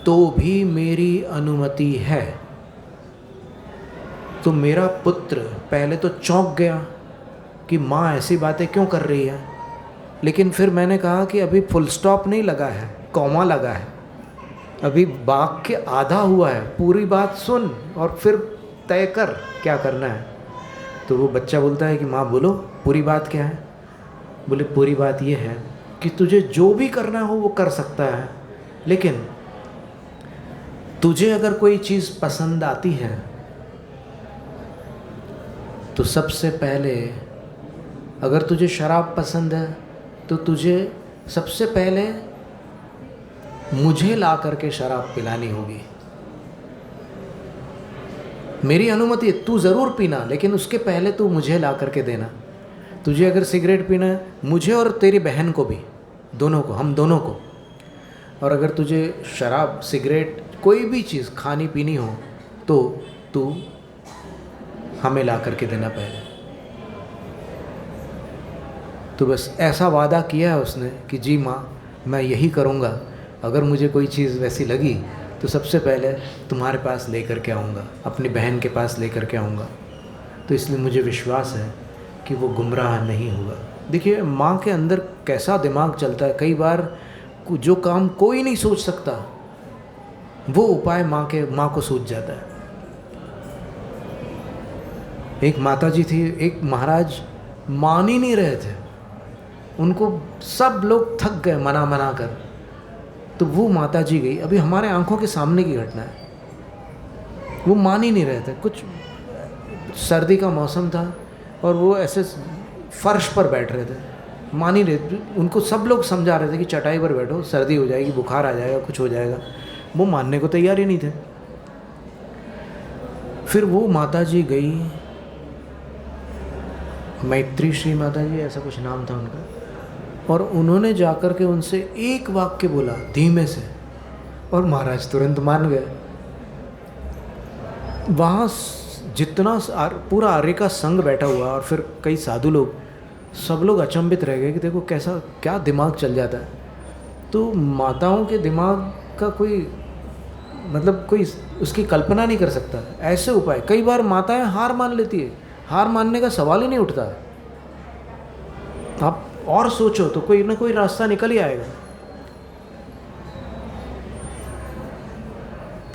तो भी मेरी अनुमति है। तो मेरा पुत्र पहले तो चौंक गया कि माँ ऐसी बातें क्यों कर रही है, लेकिन फिर मैंने कहा कि अभी फुल स्टॉप नहीं लगा है, कॉमा लगा है, अभी वाक्य आधा हुआ है, पूरी बात सुन और फिर तय कर क्या करना है। तो वो बच्चा बोलता है कि माँ बोलो पूरी बात क्या है? बोले पूरी बात ये है कि तुझे जो भी करना हो वो कर सकता है, लेकिन तुझे अगर कोई चीज़ पसंद आती है तो सबसे पहले, अगर तुझे शराब पसंद है तो तुझे सबसे पहले मुझे ला करके शराब पिलानी होगी। मेरी अनुमति है, तू ज़रूर पीना, लेकिन उसके पहले तू मुझे ला करके देना। तुझे अगर सिगरेट पीना है, मुझे और तेरी बहन को भी, दोनों को, हम दोनों को। और अगर तुझे शराब, सिगरेट, कोई भी चीज़ खानी पीनी हो तो तू हमें ला करके देना पहले। तो बस ऐसा वादा किया है उसने कि जी माँ, मैं यही करूँगा, अगर मुझे कोई चीज़ वैसी लगी तो सबसे पहले तुम्हारे पास लेकर के आऊँगा, अपनी बहन के पास लेकर के आऊँगा। तो इसलिए मुझे विश्वास है कि वो गुमराह नहीं होगा। देखिए माँ के अंदर कैसा दिमाग चलता है। कई बार जो काम कोई नहीं सोच सकता, वो उपाय माँ को सूझ जाता है। एक माताजी थी, एक महाराज मान ही नहीं रहे थे, उनको सब लोग थक गए मना मना कर। तो वो माताजी गई, अभी हमारे आंखों के सामने की घटना है, वो मान ही नहीं रहे थे। कुछ सर्दी का मौसम था और वो ऐसे फर्श पर बैठ रहे थे, मान ही रहे। उनको सब लोग समझा रहे थे कि चटाई पर बैठो, सर्दी हो जाएगी, बुखार आ जाएगा, कुछ हो जाएगा। वो मानने को तैयार ही नहीं थे। फिर वो माताजी गई, मैत्री श्री माता जी ऐसा कुछ नाम था उनका, और उन्होंने जाकर के उनसे एक वाक्य बोला धीमे से, और महाराज तुरंत मान गए। वहाँ जितना पूरा आर्य का संघ बैठा हुआ और फिर कई साधु लोग, सब लोग अचंभित रह गए कि देखो कैसा क्या दिमाग चल जाता है। तो माताओं के दिमाग का कोई मतलब कोई उसकी कल्पना नहीं कर सकता। ऐसे उपाय कई बार माताएं हार मान लेती है, हार मानने का सवाल ही नहीं उठता। आप और सोचो तो कोई ना कोई रास्ता निकल ही आएगा।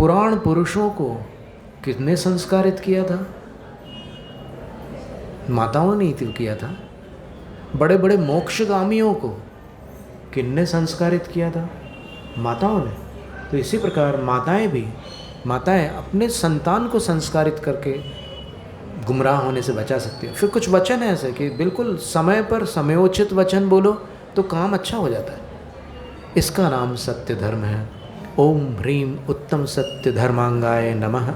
पुराण पुरुषों को किसने संस्कारित किया था? माताओं ने ही किया था। बड़े बड़े मोक्षगामियों को किसने संस्कारित किया था? माताओं ने। तो इसी प्रकार माताएं अपने संतान को संस्कारित करके गुमराह होने से बचा सकती है। फिर कुछ वचन है ऐसे कि बिल्कुल समय पर समयोचित वचन बोलो तो काम अच्छा हो जाता है। इसका नाम सत्य धर्म है। ओम ह्रीम उत्तम सत्य धर्मांगाय नमः।